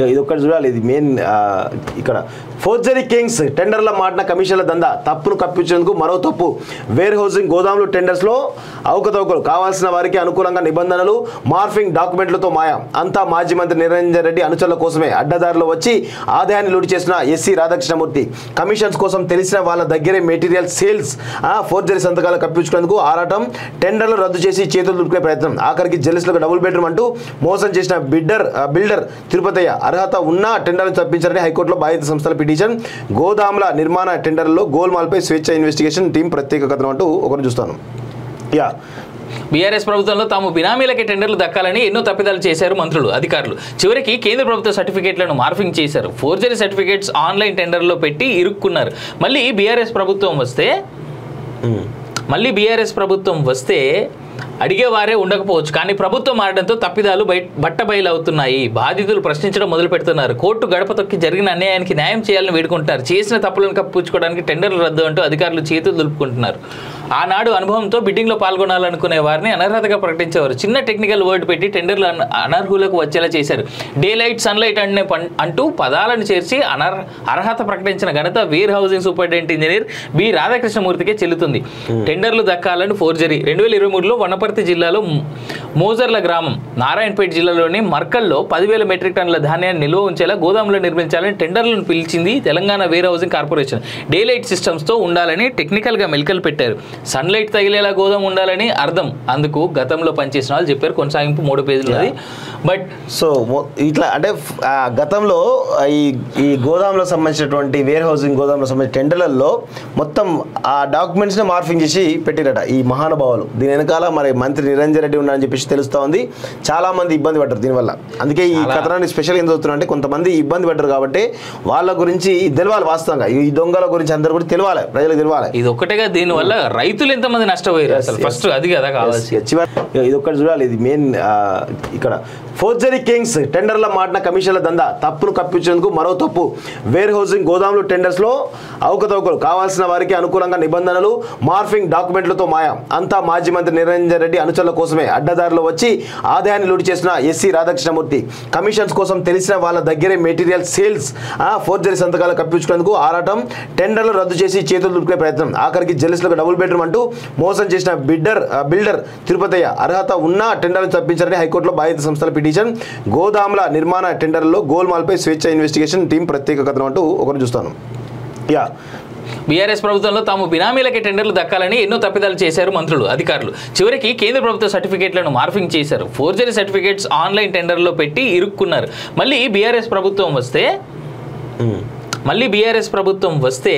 ఇది ఒక్కటి చూడాలి. ఇది మెయిన్ ఇక్కడ ఫోర్జరీ కింగ్స్ టెండర్ల మాటన కమిషన్ల దందా తప్పును కప్పించేందుకు మరో తప్పు. వేర్ హౌసింగ్ గోదాములు టెండర్స్లో అవకతవకలు, కావాల్సిన వారికి అనుకూలంగా నిబంధనలు, మార్ఫింగ్ డాక్యుమెంట్లతో మాయ. అంతా మాజీ మంత్రి నిరంజన్ రెడ్డి అనుచరుల కోసమే. అడ్డదారిలో వచ్చి ఆదాయాన్ని లూటి చేసిన ఎస్సీ రాధాకృష్ణమూర్తి కమిషన్స్ కోసం తెలిసిన వాళ్ళ దగ్గరే మెటీరియల్ సేల్స్, ఫోర్జరీ సంతకాలు కప్పించుకునేందుకు ఆరాటం, టెండర్లు రద్దు చేసి చేతులు దులుపుకునే ప్రయత్నం. ఆఖరికి జర్నలిస్టులకు డబుల్ బెడ్రూమ్ అంటూ మోసం చేసిన బిల్డర్ తిరుపతయ్య అర్హత ఉన్నా టెండర్లు తప్పించారని హైకోర్టులో బాధిత సంస్థల పిటిషన్. గోదాముల నిర్మాణ టెండర్లలో గోల్మాల్పై స్వేచ్ఛ ఇన్వెస్టిగేషన్ టీం ప్రత్యేక కథనం అంటూ ఒకరు చూస్తాను. బీఆర్ఎస్ ప్రభుత్వంలో తాము బినామీలకే టెండర్లు దక్కాలని ఎన్నో తప్పిదాలు చేశారు మంత్రులు, అధికారులు. చివరికి కేంద్ర ప్రభుత్వ సర్టిఫికేట్లను మార్ఫింగ్ చేశారు. ఫోర్జరీ సర్టిఫికేట్స్ ఆన్లైన్ టెండర్లో పెట్టి ఇరుక్కున్నారు. మళ్ళీ బీఆర్ఎస్ ప్రభుత్వం వస్తే అడిగేవారే ఉండకపోవచ్చు, కానీ ప్రభుత్వం మారడంతో తప్పిదాలు బట్టబయలవుతున్నాయి. బాధితులు ప్రశ్నించడం మొదలు పెడుతున్నారు. కోర్టు గడప తొక్కి జరిగిన అన్యాయానికి న్యాయం చేయాలని వేడుకుంటున్నారు. చేసిన తప్పులను కప్పించుకోవడానికి టెండర్లు రద్దు అంటూ అధికారులు చేతులు దులుపుకుంటున్నారు. ఆనాడు అనుభవంతో బిడ్డింగ్లో పాల్గొనాలనుకునే వారిని అనర్హతగా ప్రకటించేవారు. చిన్న టెక్నికల్ వర్డ్ పెట్టి టెండర్లు అనర్హులకు వచ్చేలా చేశారు. డే లైట్, సన్లైట్ అంటూ పదాలను చేర్చి అర్హత ప్రకటించిన ఘనత warehousing superintendent engineer B రాధాకృష్ణమూర్తికే చెల్లుతుంది. టెండర్లు దక్కాలని ఫోర్జరీ. 2023లో వనపర్తి జిల్లాలో మోజర్ల గ్రామం, నారాయణపేట జిల్లాలోని మర్కల్లో 10,000 మెట్రిక్ టన్నుల ధాన్యాన్ని నిల్వ ఉంచేలా గోదాములు నిర్మించాలని టెండర్లను పిలిచింది Telangana warehousing corporation. Daylight సిస్టమ్స్తో ఉండాలని టెక్నికల్గా మెలికలు పెట్టారు. సన్లైట్ తగిలేలా గోదాం ఉండాలని అర్థం. అందుకు గతంలో పనిచేసిన వాళ్ళు చెప్పారు. కొనసాగింపు 3 పేజీలు అది. బట్ సో ఇట్లా అంటే గతంలో ఈ గోదాంలో సంబంధించినటువంటి వేర్ హౌసింగ్ గోదాంలో సంబంధించిన టెండర్లలో మొత్తం ఆ డాక్యుమెంట్స్ని మార్ఫింగ్ చేసి పెట్టిరట ఈ మహానుభావులు. దీని వెనకాల మరి మంత్రి నిరంజన్ రెడ్డి ఉన్నారని చెప్పేసి తెలుస్తూ ఉంది. చాలా మంది ఇబ్బంది పడ్డారు దీనివల్ల. అందుకే ఈ కథనాన్ని స్పెషల్ ఏం చదువుతున్నా అంటే కొంతమంది ఇబ్బంది పడ్డారు కాబట్టి వాళ్ళ గురించి తెలవాలి. వాస్తవంగా ఈ దొంగల గురించి అందరూ కూడా తెలియాలి, ప్రజలకు తెలియాలి. ఇది ఒక్కటేగా, దీనివల్ల రైతులు ఎంతమంది నష్టపోయారు అసలు ఫస్ట్ అది కదా కావాల్సి. ఇది ఒక్కటి చూడాలి. ఇది మెయిన్ ఇక్కడ ఫోర్జరీ కింగ్స్ టెండర్ల మాటన కమిషన్ల దందా తప్పును కప్పించేందుకు మరో తప్పు. వేర్ హౌసింగ్ గోదాములు టెండర్స్లో అవకతవకలు, కావాల్సిన వారికి అనుకూలంగా నిబంధనలు, మార్ఫింగ్ డాక్యుమెంట్లతో మాయ. అంతా మాజీ మంత్రి నిరంజన్ రెడ్డి అనుచరుల కోసమే. అడ్డదారిలో వచ్చి ఆదాయాన్ని లూటి చేసిన ఎస్సీ రాధాకృష్ణమూర్తి కమిషన్స్ కోసం తెలిసిన వాళ్ళ దగ్గరే మెటీరియల్ సేల్స్, ఫోర్జరీ సంతకాలు కప్పించుకునేందుకు ఆరాటం, టెండర్లు రద్దు చేసి చేతులు దులుపుకునే ప్రయత్నం. ఆఖరికి జర్నలిస్టులకు డబుల్ బెడ్రూమ్ అంటూ మోసం చేసిన బిల్డర్ తిరుపతయ్య అర్హత ఉన్నా టెండర్లు తప్పించారని హైకోర్టులో బాధిత సంస్థల పిటిషన్. గోదాముల నిర్మాణ టెండర్లలో గోల్మాల్పై స్వేచ్ఛ ఇన్వెస్టిగేషన్ టీం ప్రత్యేక కథనం అంటూ ఒకరు చూస్తాను. బీఆర్ఎస్ ప్రభుత్వంలో తాము బినామీలకే టెండర్లు దక్కాలని ఎన్నో తప్పిదాలు చేశారు మంత్రులు, అధికారులు. చివరికి కేంద్ర ప్రభుత్వ సర్టిఫికేట్లను మార్ఫింగ్ చేశారు. ఫోర్జరీ సర్టిఫికేట్స్ ఆన్లైన్ టెండర్లో పెట్టి ఇరుక్కున్నారు. మళ్ళీ బీఆర్ఎస్ ప్రభుత్వం వస్తే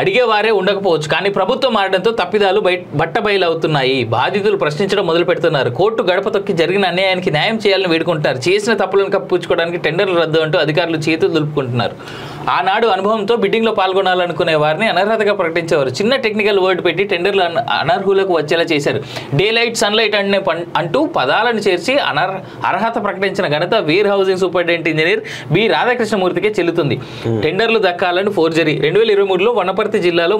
అడిగేవారే ఉండకపోవచ్చు, కానీ ప్రభుత్వం మారడంతో తప్పిదాలు బట్టబయలవుతున్నాయి. బాధితులు ప్రశ్నించడం మొదలు పెడుతున్నారు. కోర్టు గడప తొక్కి జరిగిన అన్యాయానికి న్యాయం చేయాలని వేడుకుంటున్నారు. చేసిన తప్పులను కప్పించుకోవడానికి టెండర్లు రద్దు అంటూ అధికారులు చేతులు దులుపుకుంటున్నారు. ఆనాడు అనుభవంతో బిడ్డింగ్లో పాల్గొనాలనుకునే వారిని అనర్హతగా ప్రకటించేవారు. చిన్న టెక్నికల్ వర్డ్ పెట్టి టెండర్లు అనర్హులకు వచ్చేలా చేశారు. డే లైట్, సన్లైట్ అంటూ పదాలను చేర్చి అర్హత ప్రకటించిన ఘనత warehousing superintendent engineer B రాధాకృష్ణమూర్తికే చెల్లుతుంది. టెండర్లు దక్కాలని ఫోర్జరీ. 2023లో వనపర్తి జిల్లాలో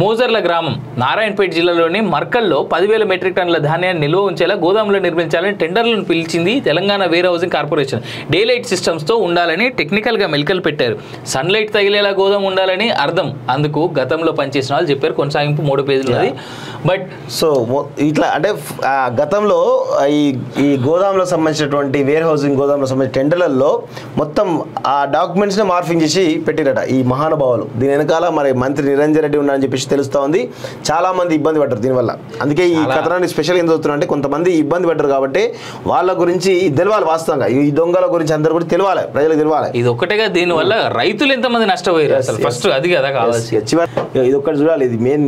మోజర్ల గ్రామం, నారాయణపేట జిల్లాలోని మర్కల్లో 10,000 మెట్రిక్ టన్నుల ధాన్యాన్ని నిల్వ ఉంచేలా గోదాములు నిర్మించాలని టెండర్లను పిలిచింది Telangana warehousing corporation. Daylight సిస్టమ్స్తో ఉండాలని టెక్నికల్గా మెలికలు పెట్టారు. సన్లైట్ తగిలేలా గోదాం ఉండాలని అర్థం. అందుకు గతంలో పనిచేసిన వాళ్ళు చెప్పారు. కొనసాగింపు 3 పేజీలు అది. బట్ సో ఇట్లా అంటే గతంలో ఈ గోదాంలో సంబంధించినటువంటి వేర్ హౌసింగ్ గోదాంలో సంబంధించిన టెండర్లలో మొత్తం ఆ డాక్యుమెంట్స్ని మార్ఫింగ్ చేసి పెట్టిరట ఈ మహానుభావులు. దీని వెనకాల మరి మంత్రి నిరంజన్ రెడ్డి ఉన్నారని చెప్పేసి తెలుస్తూ ఉంది. చాలా మంది ఇబ్బంది పడ్డారు దీనివల్ల. అందుకే ఈ కథనాన్ని స్పెషల్ ఏం చదువుతున్నా అంటే కొంతమంది ఇబ్బంది పడ్డారు కాబట్టి వాళ్ళ గురించి తెలవాలి. వాస్తవంగా ఈ దొంగల గురించి అందరూ కూడా తెలియాలి, ప్రజలకు తెలియాలి. ఇది ఒక్కటేగా, దీనివల్ల రైతులు ఎంతమంది నష్టపోయారు అసలు ఫస్ట్ అది కదా కావాల్సి. ఇది ఒక్కటి చూడాలి. ఇది మెయిన్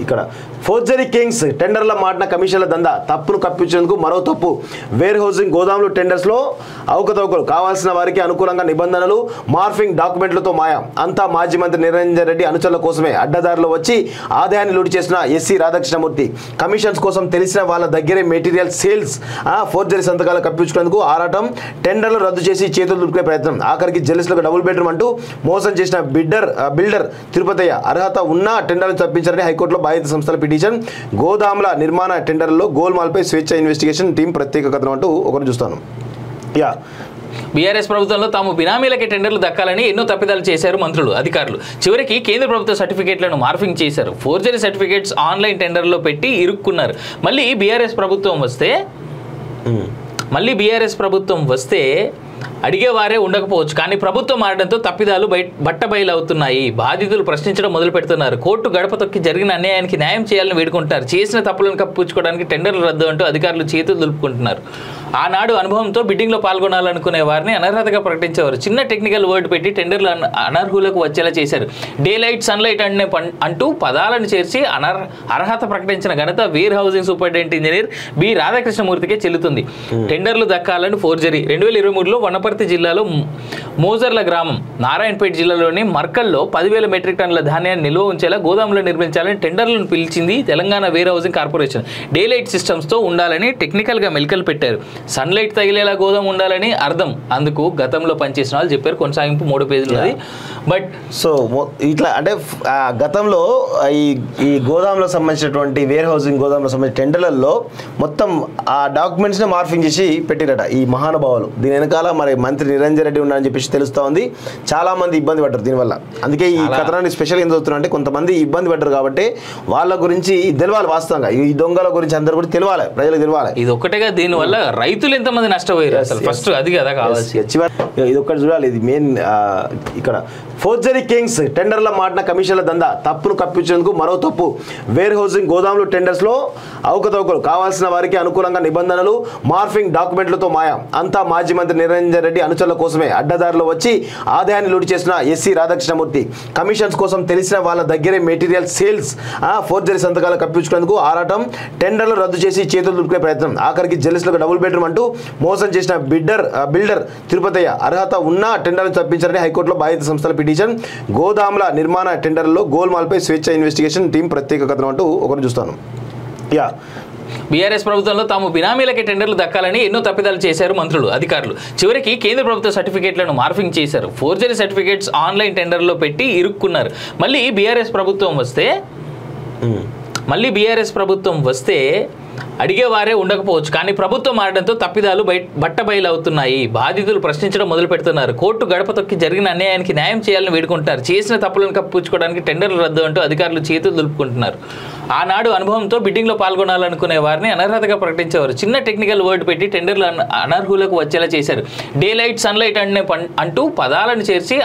ఇక్కడ ఫోర్జరీ కింగ్స్ టెండర్ల మాటన కమిషన్ల దందా తప్పును కప్పించేందుకు మరో తప్పు. వేర్ హౌసింగ్ గోదాములు టెండర్స్లో అవకతవకలు, కావాల్సిన వారికి అనుకూలంగా నిబంధనలు, మార్ఫింగ్ డాక్యుమెంట్లతో మాయ. అంతా మాజీ మంత్రి నిరంజన్ రెడ్డి అనుచరుల కోసమే. అడ్డదారిలో వచ్చి ఆదాయాన్ని లూటి చేసిన ఎస్సీ రాధాకృష్ణమూర్తి కమిషన్స్ కోసం తెలిసిన వాళ్ళ దగ్గరే మెటీరియల్ సేల్స్, ఫోర్జరీ సంతకాలు కప్పించుకునేందుకు ఆరాటం, టెండర్లు రద్దు చేసి చేతులు దులుపుకునే ప్రయత్నం. ఆఖరికి జర్నలిస్టులకు డబుల్ బెడ్రూమ్ అంటూ మోసం చేసిన బిల్డర్ తిరుపతయ్య అర్హత ఉన్నా టెండర్లు తప్పించారని హైకోర్టులో బాధిత సంస్థల పిటిషన్. గోదాముల నిర్మాణ టెండర్లలో గోల్మాల్పై స్వేచ్ఛ ఇన్వెస్టిగేషన్ టీం ప్రత్యేక కథనం అంటూ ఒకరు చూస్తాను. బీఆర్ఎస్ ప్రభుత్వంలో తాము బినామీలకే టెండర్లు దక్కాలని ఎన్నో తప్పిదాలు చేశారు మంత్రులు, అధికారులు. చివరికి కేంద్ర ప్రభుత్వ సర్టిఫికేట్లను మార్ఫింగ్ చేశారు. ఫోర్జరీ సర్టిఫికేట్స్ ఆన్లైన్ టెండర్లో పెట్టి ఇరుక్కున్నారు. మళ్ళీ బీఆర్ఎస్ ప్రభుత్వం వస్తే అడిగేవారే ఉండకపోవచ్చు, కానీ ప్రభుత్వం మారడంతో తప్పిదాలు బట్టబయలవుతున్నాయి. బాధితులు ప్రశ్నించడం మొదలు పెడుతున్నారు. కోర్టు గడప తొక్కి జరిగిన అన్యాయానికి న్యాయం చేయాలని వేడుకుంటున్నారు. చేసిన తప్పులను కప్పించుకోవడానికి టెండర్లు రద్దు అంటూ అధికారులు చేతులు దులుపుకుంటున్నారు. ఆనాడు అనుభవంతో బిడ్డింగ్లో పాల్గొనాలనుకునే వారిని అనర్హతగా ప్రకటించేవారు. చిన్న టెక్నికల్ వర్డ్ పెట్టి టెండర్లు అనర్హులకు వచ్చేలా చేశారు. డే లైట్, సన్లైట్ అంటూ పదాలను చేర్చి అర్హత ప్రకటించిన ఘనత warehousing superintendent engineer B రాధాకృష్ణమూర్తికే చెల్లుతుంది. టెండర్లు దక్కాలని ఫోర్జరీ. 2023లో వనపర్తి జిల్లాలో మోజర్ల గ్రామం, నారాయణపేట జిల్లాలోని మర్కల్లో 10,000 మెట్రిక్ టన్నుల ధాన్యాన్ని నిల్వ ఉంచేలా గోదాములు నిర్మించాలని టెండర్లను పిలిచింది Telangana warehousing corporation. Daylight సిస్టమ్స్తో ఉండాలని టెక్నికల్గా మెలికలు పెట్టారు. సన్లైట్ తగిలేలా గోదాం ఉండాలని అర్థం. అందుకు గతంలో పనిచేసిన వాళ్ళు చెప్పారు. కొనసాగింపు 3 పేజీలు. బట్ సో ఇట్లా అంటే గతంలో ఈ గోదాంలో సంబంధించినటువంటి వేర్ హౌసింగ్ గోదాంలో సంబంధించిన టెండర్లలో మొత్తం ఆ డాక్యుమెంట్స్ని మార్ఫింగ్ చేసి పెట్టిరట ఈ మహానుభావులు. దీని వెనకాల మరి మంత్రి నిరంజన్ రెడ్డి ఉన్నారని చెప్పేసి తెలుస్తూ ఉంది. చాలా మంది ఇబ్బంది పడ్డారు దీనివల్ల. అందుకే ఈ కథనాన్ని స్పెషల్ ఏం చదువుతున్నా అంటే కొంతమంది ఇబ్బంది పడ్డారు కాబట్టి వాళ్ళ గురించి తెలవాలి. వాస్తవంగా ఈ దొంగల గురించి అందరు కూడా తెలియాలి, ప్రజలకు తెలియాలి. ఇది ఒక్కటేగా, దీనివల్ల రైతులు ఎంతమంది నష్టపోయారు అసలు ఫస్ట్ అది కదా కావాల్సి. ఇది ఒక్కటి చూడాలి. ఇది మెయిన్ ఇక్కడ ఫోర్జరీ కింగ్స్ టెండర్ల మాటన కమిషన్ల దందా, తప్పును కప్పించేందుకు మరో తప్పు. వేర్ హౌసింగ్ గోదాములు టెండర్స్లో అవకతవకలు, కావాల్సిన వారికి అనుకూలంగా నిబంధనలు, మార్ఫింగ్ డాక్యుమెంట్లతో మాయ. అంతా మాజీ మంత్రి నిరంజన్ రెడ్డి అనుచరుల కోసమే. అడ్డదారులు వచ్చి ఆదాయాన్ని లూటి చేసిన ఎస్సీ రాధాకృష్ణమూర్తి కమిషన్స్ కోసం తెలిసిన వాళ్ళ దగ్గరే మెటీరియల్ సేల్స్, ఫోర్జరీ సంతకాలు కప్పించుకునేందుకు ఆరాటం, టెండర్లు రద్దు చేసి చేతులు దులుపుకునే ప్రయత్నం. ఆఖరికి జెల్లిస్లకు డబుల్ బెడ్రూమ్ అంటూ మోసం చేసిన బిల్డర్ తిరుపతయ్య అర్హత ఉన్న టెండర్లు తప్పించారని హైకోర్టులో బాధిత సంస్థల పిటిషన్. గోదాముల నిర్మాణ టెండర్లలో గోల్మాల్పై స్వేచ్ఛ ఇన్వెస్టిగేషన్ టీం ప్రత్యేక కథనం అంటూ ఒకరు చూస్తాను. బీఆర్ఎస్ ప్రభుత్వంలో తాము బినామీలకే టెండర్లు దక్కాలని ఎన్నో తప్పిదాలు చేశారు మంత్రులు, అధికారులు. చివరికి కేంద్ర ప్రభుత్వ సర్టిఫికేట్లను మార్ఫింగ్ చేశారు. ఫోర్జరీ సర్టిఫికేట్స్ ఆన్లైన్ టెండర్లో పెట్టి ఇరుక్కున్నారు. మళ్ళీ బీఆర్ఎస్ ప్రభుత్వం వస్తే అడిగేవారే ఉండకపోవచ్చు, కానీ ప్రభుత్వం మారడంతో తప్పిదాలు బట్టబయలవుతున్నాయి. బాధితులు ప్రశ్నించడం మొదలు పెడుతున్నారు. కోర్టు గడప తొక్కి జరిగిన అన్యాయానికి న్యాయం చేయాలని వేడుకుంటున్నారు. చేసిన తప్పులను కప్పించుకోవడానికి టెండర్లు రద్దు అంటూ అధికారులు చేతులు దులుపుకుంటున్నారు. ఆనాడు అనుభవంతో బిడ్డింగ్లో పాల్గొనాలనుకునే వారిని అనర్హతగా ప్రకటించేవారు. చిన్న టెక్నికల్ వర్డ్ పెట్టి టెండర్లు అనర్హులకు వచ్చేలా చేశారు. డే లైట్, సన్లైట్ అంటూ పదాలను చేర్చి